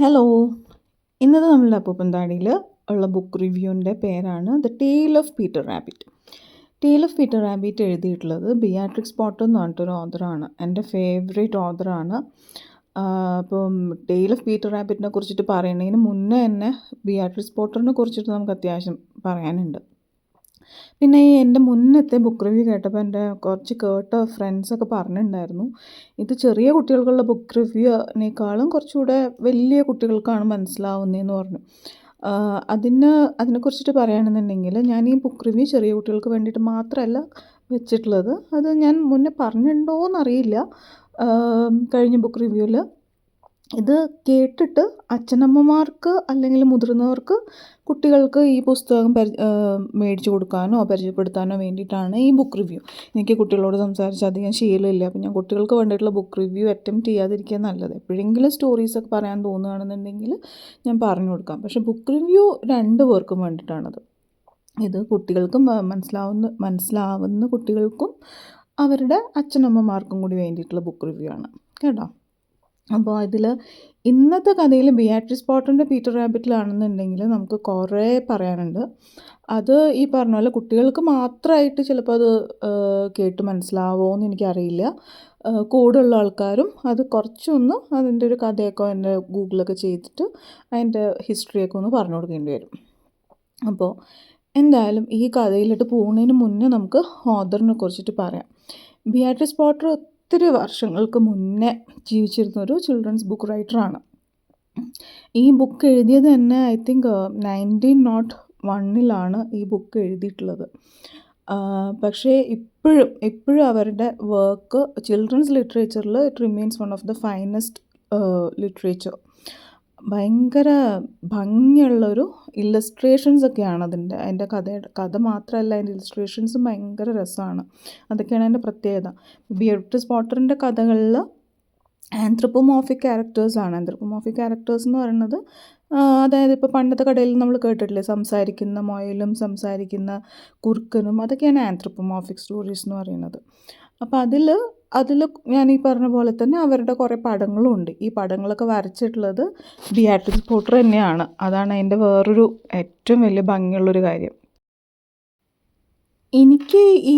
Hello. ഇന്നത്തെ നമ്മളുടെ അപ്പൂപ്പന്താടിയിൽ ഉള്ള ബുക്ക് റിവ്യൂവിൻ്റെ പേരാണ് the tale of Peter rabbit. Tale of Peter rabbit എഴുതിയിട്ടുള്ളത് ബിയാട്രിക്സ് പോട്ടർ എന്ന് പറഞ്ഞിട്ടൊരു ഓഥറാണ്. എൻ്റെ ഫേവറേറ്റ് ഓഥറാണ്. അപ്പം ടെയിൽ ഓഫ് പീറ്റർ റാബിറ്റിനെ കുറിച്ചിട്ട് പറയുന്നതിന് മുന്നേ തന്നെ ബിയാട്രിക്സ് പോട്ടറിനെ കുറിച്ചിട്ട് നമുക്ക് അത്യാവശ്യം പറയാനുണ്ട്. പിന്നെ ഈ എൻ്റെ മുന്നത്തെ ബുക്ക് റിവ്യൂ കേട്ടപ്പോൾ എൻ്റെ കുറച്ച് കേട്ട ഫ്രണ്ട്സൊക്കെ പറഞ്ഞിട്ടുണ്ടായിരുന്നു, ഇത് ചെറിയ കുട്ടികൾക്കുള്ള ബുക്ക് റിവ്യൂവിനേക്കാളും കുറച്ചുകൂടെ വലിയ കുട്ടികൾക്കാണ് മനസ്സിലാവുന്നതെന്ന് പറഞ്ഞു. അതിനെക്കുറിച്ചിട്ട് പറയുകയാണെന്നുണ്ടെങ്കിൽ ഞാൻ ഈ ബുക്ക് റിവ്യൂ ചെറിയ കുട്ടികൾക്ക് വേണ്ടിയിട്ട് മാത്രമല്ല വെച്ചിട്ടുള്ളത്. അത് ഞാൻ മുന്നേ പറഞ്ഞിട്ടുണ്ടോ എന്നറിയില്ല. കഴിഞ്ഞ ബുക്ക് റിവ്യൂവിൽ ഇത് കേട്ടിട്ട് അച്ഛനമ്മമാർക്ക് അല്ലെങ്കിൽ മുതിർന്നവർക്ക് കുട്ടികൾക്ക് ഈ പുസ്തകം മേടിച്ചു കൊടുക്കാനോ പരിചയപ്പെടുത്താനോ വേണ്ടിയിട്ടാണ് ഈ ബുക്ക് റിവ്യൂ. എനിക്ക് കുട്ടികളോട് സംസാരിച്ച് അധികം ശീലമില്ല, അപ്പം ഞാൻ കുട്ടികൾക്ക് വേണ്ടിയിട്ടുള്ള ബുക്ക് റിവ്യൂ അറ്റംപ്റ്റ് ചെയ്യാതിരിക്കുക നല്ലത്. എപ്പോഴെങ്കിലും സ്റ്റോറീസൊക്കെ പറയാൻ തോന്നുകയാണെന്നുണ്ടെങ്കിൽ ഞാൻ പറഞ്ഞു കൊടുക്കാം. പക്ഷേ ബുക്ക് റിവ്യൂ 2 പേർക്കും വേണ്ടിയിട്ടാണത്. ഇത് കുട്ടികൾക്കും മനസ്സിലാവുന്ന കുട്ടികൾക്കും അവരുടെ അച്ഛനമ്മമാർക്കും കൂടി വേണ്ടിയിട്ടുള്ള ബുക്ക് റിവ്യൂ ആണ് കേട്ടോ. അപ്പോൾ അതിൽ ഇന്നത്തെ കഥയിൽ ബിയാട്രിക്സ് പോട്ടറിൻ്റെ പീറ്റർ റാബിറ്റിലാണെന്നുണ്ടെങ്കിൽ നമുക്ക് കുറേ പറയാനുണ്ട്. അത് ഈ പറഞ്ഞ പോലെ കുട്ടികൾക്ക് മാത്രമായിട്ട് ചിലപ്പോൾ അത് കേട്ട് മനസ്സിലാവുമോ എന്ന് എനിക്കറിയില്ല. കൂടെയുള്ള ആൾക്കാരും അത് കുറച്ചൊന്ന് അതിൻ്റെ ഒരു കഥയൊക്കെ എൻ്റെ ഗൂഗിളൊക്കെ ചെയ്തിട്ട് അതിൻ്റെ ഹിസ്റ്ററിയൊക്കെ ഒന്ന് പറഞ്ഞു കൊടുക്കേണ്ടി വരും. അപ്പോൾ എന്തായാലും ഈ കഥയിലിട്ട് പോകുന്നതിന് മുന്നേ നമുക്ക് ഓഥറിനെ കുറിച്ചിട്ട് പറയാം. ബിയാട്രിക്സ് പോട്ടർ ഒത്തിരി വർഷങ്ങൾക്ക് മുന്നേ ജീവിച്ചിരുന്നൊരു ചിൽഡ്രൻസ് ബുക്ക് റൈറ്ററാണ്. ഈ ബുക്ക് എഴുതിയത് തന്നെ ഐ തിങ്ക് 1901 ഈ ബുക്ക് എഴുതിയിട്ടുള്ളത്. പക്ഷേ ഇപ്പോഴും അവരുടെ വർക്ക് ചിൽഡ്രൻസ് ലിറ്ററേച്ചറിൽ it remains one of the finest literature. ഭയങ്കര ഭംഗിയുള്ളൊരു ഇല്ലസ്ട്രേഷൻസൊക്കെയാണ് അതിൻ്റെ കഥ മാത്രമല്ല, അതിൻ്റെ ഇല്ലസ്ട്രേഷൻസും ഭയങ്കര രസമാണ്. അതൊക്കെയാണ് അതിൻ്റെ പ്രത്യേകത. ബിയാട്രിക്സ് പോട്ടറിൻ്റെ കഥകളിൽ ആന്ത്രപ്പോമോർഫിക് ക്യാരക്ടേഴ്സാണ്. ആന്ത്രപ്പോമോർഫിക് ക്യാരക്ടേഴ്സ് എന്ന് പറയുന്നത് അതായത് ഇപ്പോൾ പണ്ടത്തെ കടയിൽ നമ്മൾ കേട്ടിട്ടില്ലേ, സംസാരിക്കുന്ന മുയലും സംസാരിക്കുന്ന കുറുക്കനും, അതൊക്കെയാണ് ആന്ത്രപ്പോമോർഫിക് സ്റ്റോറീസ് എന്ന് പറയുന്നത്. അപ്പോൾ അതിൽ ഞാൻ ഈ പറഞ്ഞ പോലെ തന്നെ അവരുടെ കുറേ പടങ്ങളും ഉണ്ട്. ഈ പടങ്ങളൊക്കെ വരച്ചിട്ടുള്ളത് ബിയാട്രിക്സ് പോട്ടർ തന്നെയാണ്. അതാണ് അതിൻ്റെ വേറൊരു ഏറ്റവും വലിയ ഭംഗിയുള്ളൊരു കാര്യം. എനിക്ക് ഈ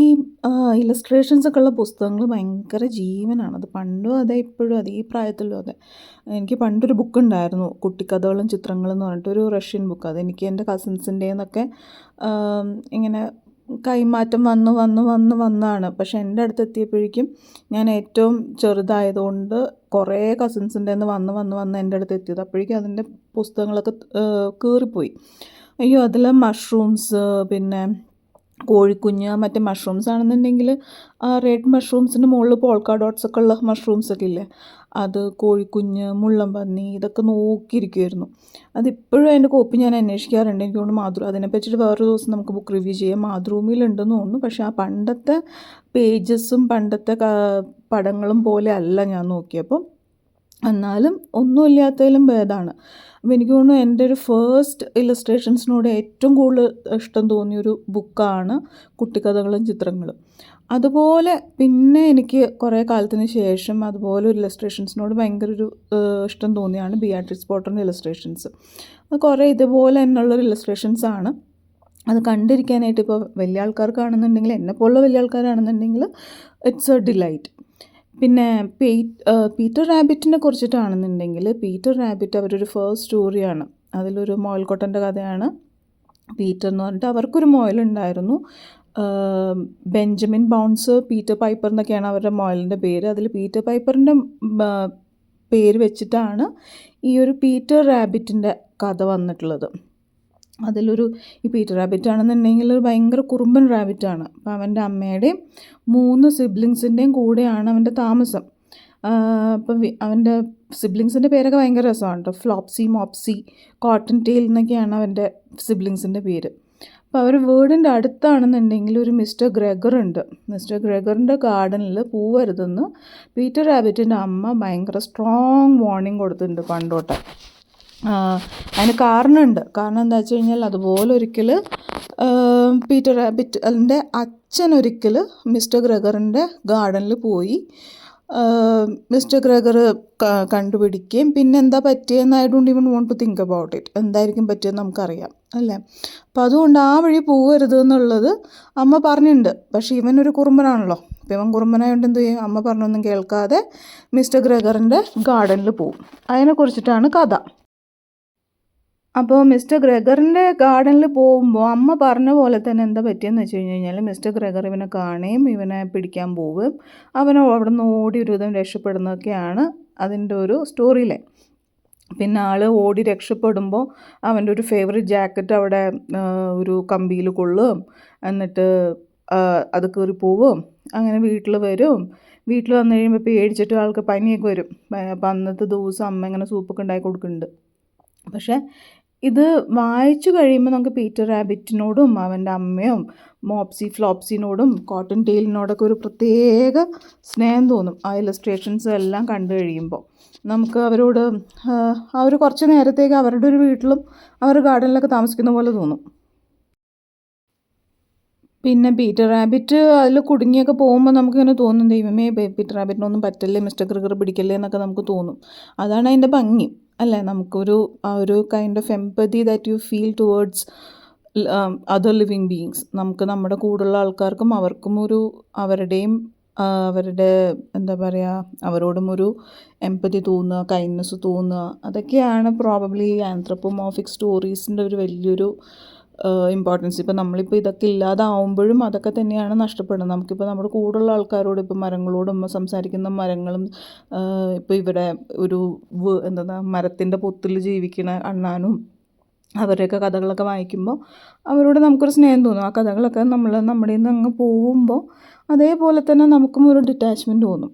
ഇല്ലസ്ട്രേഷൻസൊക്കെ ഉള്ള പുസ്തകങ്ങൾ ഭയങ്കര ജീവനാണ്. അത് പണ്ടും അതെ, ഇപ്പോഴും അതെ, ഈ പ്രായത്തിലും അതെ. എനിക്ക് പണ്ടൊരു ബുക്കുണ്ടായിരുന്നു, കുട്ടിക്കഥകളും ചിത്രങ്ങളും എന്ന് പറഞ്ഞിട്ടൊരു റഷ്യൻ ബുക്ക്. അതെനിക്ക് എൻ്റെ കസിൻസിൻ്റെ നിന്നൊക്കെ ഇങ്ങനെ കൈമാറ്റം വന്നാണ്. പക്ഷേ എൻ്റെ അടുത്ത് എത്തിയപ്പോഴേക്കും ഞാൻ ഏറ്റവും ചെറുതായതുകൊണ്ട് കുറേ കസിൻസിൻ്റെ നിന്ന് വന്ന് എൻ്റെ അടുത്ത് എത്തിയത്. അപ്പോഴേക്കും അതിൻ്റെ പുസ്തകങ്ങളൊക്കെ കീറിപ്പോയി. അയ്യോ, അതിലെ മഷ്റൂംസ്, പിന്നെ കോഴിക്കുഞ്ഞ്, മറ്റേ മഷ്റൂംസ് ആണെന്നുണ്ടെങ്കിൽ റെഡ് മഷ്റൂംസിൻ്റെ മുകളിൽ പോൾക്ക ഡോട്ട്സ് ഒക്കെ ഉള്ള മഷ്റൂംസൊക്കെ ഇല്ലേ, അത്, കോഴിക്കുഞ്ഞ്, മുള്ളൻപന്നി, ഇതൊക്കെ നോക്കിയിരിക്കുമായിരുന്നു. അതിപ്പോഴും അതിൻ്റെ കോപ്പി ഞാൻ അന്വേഷിക്കാറുണ്ട്. എനിക്ക് തോന്നുന്നു അതിനെപ്പറ്റിയിട്ട് വേറൊരു ദിവസം നമുക്ക് ബുക്ക് റിവ്യൂ ചെയ്യാം. മാതൃഭൂമിയിലുണ്ടെന്ന് തോന്നുന്നു. പക്ഷേ ആ പണ്ടത്തെ പേജസും പണ്ടത്തെ പടങ്ങളും പോലെ അല്ല ഞാൻ നോക്കിയപ്പോൾ. എന്നാലും ഒന്നുമില്ലാത്തതിലും ഭേദമാണ്. അപ്പോൾ എനിക്ക് തോന്നുന്നു എൻ്റെ ഒരു ഫസ്റ്റ് ഇല്ലസ്ട്രേഷൻസിനോട് ഏറ്റവും കൂടുതൽ ഇഷ്ടം തോന്നിയൊരു ബുക്കാണ് കുട്ടിക്കഥകളും ചിത്രങ്ങളും. അതുപോലെ പിന്നെ എനിക്ക് കുറേ കാലത്തിന് ശേഷം അതുപോലെ ഒരു ഇല്ലസ്ട്രേഷൻസിനോട് ഭയങ്കര ഒരു ഇഷ്ടം തോന്നിയാണ് ബിയാട്രിക്സ് പോട്ടറിൻ്റെ ഇല്ലസ്ട്രേഷൻസ്. അത് കുറേ ഇതുപോലെ തന്നെയുള്ളൊരു ഇല്ലസ്ട്രേഷൻസാണ്. അത് കണ്ടിരിക്കാനായിട്ട് ഇപ്പോൾ വലിയ ആൾക്കാർക്കാണെന്നുണ്ടെങ്കിൽ, എന്നെപ്പോലുള്ള വലിയ ആൾക്കാരാണെന്നുണ്ടെങ്കിൽ ഇറ്റ്സ് എ ഡിലൈറ്റ്. പിന്നെ പീറ്റർ റാബിറ്റിനെ കുറിച്ചിട്ടാണെന്നുണ്ടെങ്കിൽ, പീറ്റർ റാബിറ്റ് അവരൊരു ഫസ്റ്റ് സ്റ്റോറിയാണ്. അതിലൊരു മുയൽക്കൊട്ടൻ്റെ കഥയാണ്. പീറ്റർ എന്ന് പറഞ്ഞിട്ട് അവർക്കൊരു മുയലുണ്ടായിരുന്നു. ബെഞ്ചമിൻ ബൗൺസ്, പീറ്റർ പൈപ്പർ എന്നൊക്കെയാണ് അവരുടെ മുയലിൻ്റെ പേര്. അതിൽ പീറ്റർ പൈപ്പറിൻ്റെ പേര് വെച്ചിട്ടാണ് ഈ ഒരു പീറ്റർ റാബിറ്റിൻ്റെ കഥ വന്നിട്ടുള്ളത്. ഈ പീറ്റർ റാബിറ്റ് ആണെന്നുണ്ടെങ്കിൽ ഒരു ഭയങ്കര കുറുമ്പൻ റാബിറ്റാണ്. അപ്പോൾ അവൻ്റെ അമ്മയുടെയും 3 സിബ്ലിങ്സിൻ്റെയും കൂടെയാണ് അവൻ്റെ താമസം. അപ്പം അവൻ്റെ സിബ്ലിങ്സിൻ്റെ പേരൊക്കെ ഭയങ്കര രസമാണ് കേട്ടോ. ഫ്ലോപ്സി, മോപ്സി, കോട്ടൺ ടെയിൽ എന്നൊക്കെയാണ് അവൻ്റെ സിബ്ലിങ്സിൻ്റെ പേര്. അപ്പോൾ അവർ വീടിൻ്റെ അടുത്താണെന്നുണ്ടെങ്കിൽ ഒരു മിസ്റ്റർ ഗ്രെഗർ ഉണ്ട്. മിസ്റ്റർ ഗ്രെഗറിൻ്റെ ഗാർഡനിൽ പോവരുതെന്ന് പീറ്റർ റാബിറ്റിൻ്റെ അമ്മ ഭയങ്കര സ്ട്രോങ് വാർണിംഗ് കൊടുത്തിട്ടുണ്ട് പണ്ടോട്ടെ. അതിന് കാരണമുണ്ട്. കാരണം എന്താ വെച്ച് കഴിഞ്ഞാൽ, അതുപോലെ ഒരിക്കൽ പീറ്റർ റാബിറ്റ് അതിൻ്റെ അച്ഛനൊരിക്കൽ മിസ്റ്റർ ഗ്രെഗറിൻ്റെ ഗാർഡനിൽ പോയി മിസ്റ്റർ ഗ്രെഗർ കണ്ടുപിടിക്കുകയും പിന്നെ എന്താ പറ്റിയെന്ന് I don't even want to think about it. എന്തായിരിക്കും പറ്റിയെന്ന് നമുക്കറിയാം അല്ലേ. അപ്പം അതുകൊണ്ട് ആ വഴി പോകരുത് എന്നുള്ളത് അമ്മ പറഞ്ഞിട്ടുണ്ട്. പക്ഷേ ഇവനൊരു കുറുമ്പനാണല്ലോ. അപ്പം ഇവൻ കുറുമ്പനായതുകൊണ്ട് എന്ത് ചെയ്യും, അമ്മ പറഞ്ഞൊന്നും കേൾക്കാതെ മിസ്റ്റർ ഗ്രെഗറിൻ്റെ ഗാർഡനിൽ പോവും. അതിനെക്കുറിച്ചിട്ടാണ് കഥ. അപ്പോൾ മിസ്റ്റർ ഗ്രെഗറിൻ്റെ ഗാർഡനിൽ പോകുമ്പോൾ അമ്മ പറഞ്ഞ പോലെ തന്നെ എന്താ പറ്റിയെന്ന് വെച്ച് കഴിഞ്ഞാൽ മിസ്റ്റർ ഗ്രെഗർ ഇവനെ കാണുകയും ഇവനെ പിടിക്കാൻ പോവുകയും അവൻ അവിടെ നിന്ന് ഓടി ഒരു വിധം രക്ഷപ്പെടുന്നതൊക്കെയാണ് അതിൻ്റെ ഒരു സ്റ്റോറി ലൈൻ. പിന്നെ ആൾ ഓടി രക്ഷപ്പെടുമ്പോൾ അവൻ്റെ ഒരു ഫേവറേറ്റ് ജാക്കറ്റ് അവിടെ ഒരു കമ്പിയിൽ കൊള്ളുകയും എന്നിട്ട് അത് കീറി പോവും. അങ്ങനെ വീട്ടിൽ വരും. വീട്ടിൽ വന്നു കഴിയുമ്പോൾ പേടിച്ചിട്ട് ആൾക്ക് പനിയൊക്കെ വരും. അപ്പം അന്നത്തെ ദിവസം അമ്മ ഇങ്ങനെ സൂപ്പൊക്കെ ഉണ്ടാക്കി കൊടുക്കുന്നുണ്ട്. പക്ഷേ ഇത് വായിച്ചു കഴിയുമ്പോൾ നമുക്ക് പീറ്റർ റാബിറ്റിനോടും അവൻ്റെ അമ്മയും മോപ്സി ഫ്ലോപ്സിനോടും കോട്ടൺ ടെയിലിനോടൊക്കെ ഒരു പ്രത്യേക സ്നേഹം തോന്നും. ആ ഇലസ്ട്രേഷൻസ് എല്ലാം കണ്ടു കഴിയുമ്പോൾ നമുക്ക് അവരോട് അവർ കുറച്ച് നേരത്തേക്ക് അവരുടെ ഒരു വീട്ടിലും അവർ ഗാർഡനിലൊക്കെ താമസിക്കുന്ന പോലെ തോന്നും. പിന്നെ പീറ്റർ റാബിറ്റ് അതിൽ കുടുങ്ങിയൊക്കെ പോകുമ്പോൾ നമുക്കിങ്ങനെ തോന്നും, ദൈവമേ പീറ്റർ റാബിറ്റിനൊന്നും പറ്റല്ലേ, മിസ്റ്റർ ഗ്രെഗർ പിടിക്കല്ലേ എന്നൊക്കെ നമുക്ക് തോന്നും. അതാണ് അതിൻ്റെ ഭംഗി അല്ലേ. നമുക്കൊരു ആ ഒരു kind of empathy that you feel towards other living beings. നമുക്ക് നമ്മുടെ കൂടുള്ള ആൾക്കാർക്കും അവർക്കും ഒരു അവരുടെ എന്താ പറയുക, അവരോടും ഒരു എംപതി തോന്നുക, കൈൻഡ്നെസ് തോന്നുക. അതൊക്കെയാണ് പ്രോബബ്ലി ആന്ത്രോപോമോർഫിക് സ്റ്റോറീസിൻ്റെ ഒരു വലിയൊരു ഇമ്പോർട്ടൻസ്. ഇപ്പോൾ നമ്മളിപ്പോൾ ഇതൊക്കെ ഇല്ലാതാവുമ്പോഴും അതൊക്കെ തന്നെയാണ് നഷ്ടപ്പെടുന്നത്. നമുക്കിപ്പോൾ നമ്മുടെ കൂടുള്ള ആൾക്കാരോട്, ഇപ്പോൾ മരങ്ങളോടും സംസാരിക്കുന്ന മരങ്ങളും ഇപ്പോൾ ഇവിടെ ഒരു എന്താ മരത്തിൻ്റെ പൊത്തിൽ ജീവിക്കുന്ന അണ്ണാനും അവരുടെയൊക്കെ കഥകളൊക്കെ വായിക്കുമ്പോൾ അവരോട് നമുക്കൊരു സ്നേഹം തോന്നും. ആ കഥകളൊക്കെ നമ്മുടെ നിന്ന് അങ്ങ് പോകുമ്പോൾ അതേപോലെ തന്നെ നമുക്കും ഒരു ഡിറ്റാച്ച്മെൻറ്റ് തോന്നും.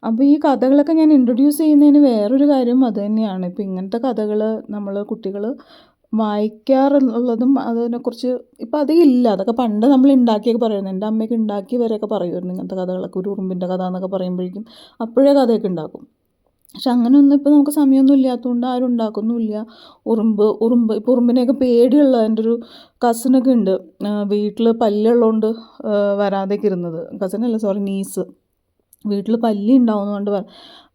അപ്പോൾ ഈ കഥകളൊക്കെ ഞാൻ ഇൻട്രൊഡ്യൂസ് ചെയ്യുന്നതിന് വേറൊരു കാര്യം അത് തന്നെയാണ്. ഇപ്പോൾ ഇങ്ങനത്തെ കഥകൾ നമ്മൾ കുട്ടികൾ വായിക്കാറുള്ളതും അതിനെക്കുറിച്ച് ഇപ്പോൾ അധികം ഇല്ല. അതൊക്കെ പണ്ട് നമ്മൾ ഉണ്ടാക്കിയൊക്കെ പറയുന്നത്, എൻ്റെ അമ്മയൊക്കെ ഉണ്ടാക്കിയവരെയൊക്കെ പറയുമായിരുന്നു ഇങ്ങനത്തെ കഥകളൊക്കെ. ഒരു ഉറുമ്പിൻ്റെ കഥ എന്നൊക്കെ പറയുമ്പോഴേക്കും അപ്പോഴേ കഥയൊക്കെ ഉണ്ടാക്കും. പക്ഷെ അങ്ങനെയൊന്നും ഇപ്പോൾ നമുക്ക് സമയമൊന്നും ഇല്ലാത്തതുകൊണ്ട് ആരും ഉണ്ടാക്കുന്നുമില്ല. ഇപ്പോൾ ഉറുമ്പിനെയൊക്കെ പേടിയുള്ള എൻ്റെ ഒരു കസിനൊക്കെ ഉണ്ട്. വീട്ടിൽ പല്ലുള്ളതുകൊണ്ട് വരാതെയൊക്കെ ഇരുന്നത്. കസിനല്ല, സോറി, നീസ്. വീട്ടിൽ പല്ലി ഉണ്ടാവുന്നതുകൊണ്ട്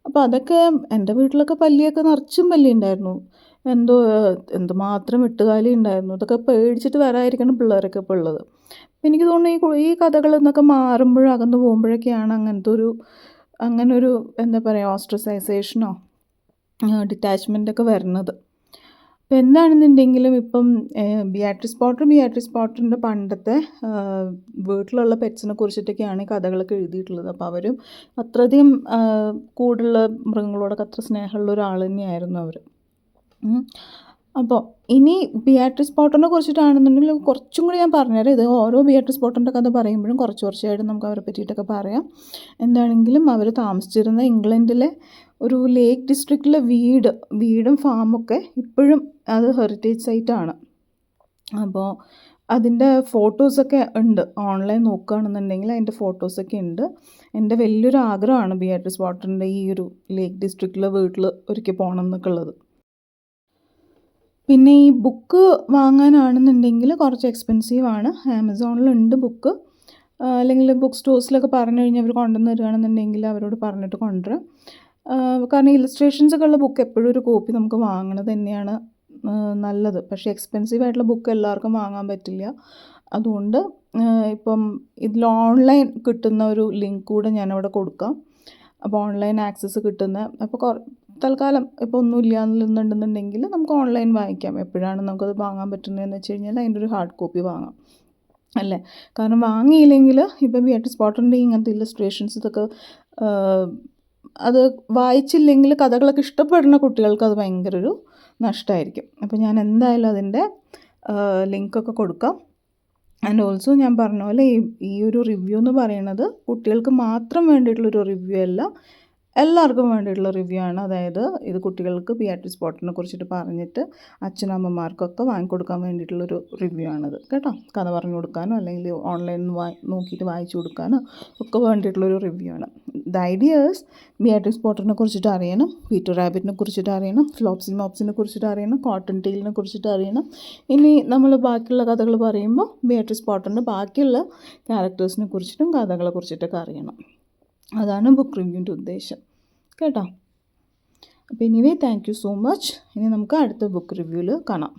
അപ്പോൾ അതൊക്കെ എൻ്റെ വീട്ടിലൊക്കെ പല്ലിയൊക്കെ നിറച്ചും പല്ലി ഉണ്ടായിരുന്നു. എന്തുമാത്രം എട്ടുകാലി ഉണ്ടായിരുന്നു. ഇതൊക്കെ പേടിച്ചിട്ട് വരാതിരിക്കണം പിള്ളേരൊക്കെ ഇപ്പോൾ ഉള്ളത്. അപ്പോൾ എനിക്ക് തോന്നുന്നു ഈ കഥകളിൽ നിന്നൊക്കെ മാറുമ്പോഴും അകന്നു പോകുമ്പോഴൊക്കെയാണ് അങ്ങനൊരു എന്താ പറയുക, ഓസ്ട്രസൈസേഷനോ ഡിറ്റാച്ച്മെൻറ്റൊക്കെ വരുന്നത്. അപ്പോൾ എന്താണെന്നുണ്ടെങ്കിലും ഇപ്പം ബിയാട്രിസ് പോട്ടറിൻ്റെ പണ്ടത്തെ വീട്ടിലുള്ള പെറ്റ്സിനെ കുറിച്ചിട്ടൊക്കെയാണ് ഈ കഥകളൊക്കെ എഴുതിയിട്ടുള്ളത്. അപ്പോൾ അവരും അത്രയധികം കൂടുള്ള മൃഗങ്ങളോടൊക്കെ അത്ര സ്നേഹമുള്ള ഒരാൾ തന്നെയായിരുന്നു അവർ. അപ്പോൾ ഇനി ബിയാട്രിസ് പോട്ടറിനെ കുറിച്ചിട്ടാണെന്നുണ്ടെങ്കിൽ കുറച്ചും കൂടി ഞാൻ പറഞ്ഞുതരാം. ഇത് ഓരോ ബിയാട്രിസ് പോട്ടറിൻ്റെ കഥ പറയുമ്പോഴും കുറച്ചായിട്ട് നമുക്ക് അവരെ പറ്റിയിട്ടൊക്കെ പറയാം. എന്താണെങ്കിലും അവർ താമസിച്ചിരുന്ന ഇംഗ്ലണ്ടിലെ ഒരു ലേക്ക് ഡിസ്ട്രിക്റ്റിലെ വീടും ഫാമൊക്കെ ഇപ്പോഴും അത് ഹെറിറ്റേജ് സൈറ്റാണ്. അപ്പോൾ അതിൻ്റെ ഫോട്ടോസൊക്കെ ഉണ്ട്. ഓൺലൈൻ നോക്കുകയാണെന്നുണ്ടെങ്കിൽ അതിൻ്റെ ഫോട്ടോസൊക്കെ ഉണ്ട്. എൻ്റെ വലിയൊരു ആഗ്രഹമാണ് ബിയാട്രിസ് പോട്ടറിൻ്റെ ഈ ഒരു ലേക്ക് ഡിസ്ട്രിക്റ്റിലെ വീട്ടിൽ ഒരിക്കൽ പോകണം എന്നൊക്കെ ഉള്ളത്. പിന്നെ ഈ ബുക്ക് വാങ്ങാനാണെന്നുണ്ടെങ്കിൽ കുറച്ച് എക്സ്പെൻസീവാണ്. ആമസോണിലുണ്ട് ബുക്ക്, അല്ലെങ്കിൽ ബുക്ക് സ്റ്റോഴ്സിലൊക്കെ പറഞ്ഞു കഴിഞ്ഞാൽ അവർ കൊണ്ടുവന്ന് തരികയാണെന്നുണ്ടെങ്കിൽ അവരോട് പറഞ്ഞിട്ട് കൊണ്ടുവരാം. കാരണം ഇല്ലസ്ട്രേഷൻസൊക്കെ ഉള്ള ബുക്ക് എപ്പോഴും ഒരു കോപ്പി നമുക്ക് വാങ്ങണത് തന്നെയാണ് നല്ലത്. പക്ഷേ എക്സ്പെൻസീവ് ആയിട്ടുള്ള ബുക്ക് എല്ലാവർക്കും വാങ്ങാൻ പറ്റില്ല. അതുകൊണ്ട് ഇപ്പം ഇതിൽ ഓൺലൈൻ കിട്ടുന്ന ഒരു ലിങ്ക് കൂടെ ഞാനവിടെ കൊടുക്കാം. അപ്പോൾ ഓൺലൈൻ ആക്സസ് കിട്ടുന്ന, അപ്പോൾ തൽക്കാലം ഇപ്പോൾ ഒന്നും ഇല്ലാന്നുണ്ടെന്നുണ്ടെങ്കിൽ നമുക്ക് ഓൺലൈൻ വാങ്ങിക്കാം. എപ്പോഴാണ് നമുക്കത് വാങ്ങാൻ പറ്റുന്നതെന്ന് വെച്ച് കഴിഞ്ഞാൽ അതിൻ്റെ ഒരു ഹാർഡ് കോപ്പി വാങ്ങാം അല്ലേ. കാരണം വാങ്ങിയില്ലെങ്കിൽ ഇപ്പോൾ ബിയാട്രിസ് പോട്ടറിൻ്റെ ഇങ്ങനത്തെ ഇല്ലസ്ട്രേഷൻസ് ഇതൊക്കെ അത് വായിച്ചില്ലെങ്കിൽ കഥകളൊക്കെ ഇഷ്ടപ്പെടുന്ന കുട്ടികൾക്ക് അത് ഭയങ്കര ഒരു നഷ്ടമായിരിക്കും. അപ്പോൾ ഞാൻ എന്തായാലും അതിൻ്റെ ലിങ്കൊക്കെ കൊടുക്കാം. ആൻഡ് ഓൾസോ ഞാൻ പറഞ്ഞ പോലെ ഈ ഒരു റിവ്യൂ എന്ന് പറയുന്നത് കുട്ടികൾക്ക് മാത്രം വേണ്ടിയിട്ടുള്ളൊരു റിവ്യൂ അല്ല, എല്ലാവർക്കും വേണ്ടിയിട്ടുള്ള റിവ്യൂ ആണ്. അതായത് ഇത് കുട്ടികൾക്ക് ബിയാട്രിസ് പോട്ടറിനെ കുറിച്ചിട്ട് പറഞ്ഞിട്ട് അച്ഛനമ്മമാർക്കൊക്കെ വാങ്ങിക്കൊടുക്കാൻ വേണ്ടിയിട്ടുള്ളൊരു റിവ്യൂ ആണിത് കേട്ടോ. കഥ പറഞ്ഞു കൊടുക്കാനോ അല്ലെങ്കിൽ ഓൺലൈനിൽ നോക്കിയിട്ട് വായിച്ചു കൊടുക്കാനോ ഒക്കെ വേണ്ടിയിട്ടുള്ളൊരു റിവ്യൂ ആണ്. ദ ഐഡിയാസ് ബിയാട്രിസ് പോട്ടറിനെ കുറിച്ചിട്ട് അറിയണം, പീറ്റർ റാബിറ്റിനെ കുറിച്ചിട്ട് അറിയണം, മോപ്സിനെ കുറിച്ചിട്ട് അറിയണം, കോട്ടൺ ടെയിലിനെ കുറിച്ചിട്ട് അറിയണം. ഇനി നമ്മൾ ബാക്കിയുള്ള കഥകൾ പറയുമ്പോൾ ബിയാട്രിസ് പോട്ടറിൻ്റെ ബാക്കിയുള്ള ക്യാരക്ടേഴ്സിനെ കുറിച്ചിട്ടും കഥകളെ കുറിച്ചിട്ടൊക്കെ അറിയണം. അതാണ് ബുക്ക് റിവ്യൂവിൻ്റെ ഉദ്ദേശം കേട്ടോ. അപ്പോൾ anyway thank you so much. ഇനി നമുക്ക് അടുത്ത ബുക്ക് റിവ്യൂവിൽ കാണാം.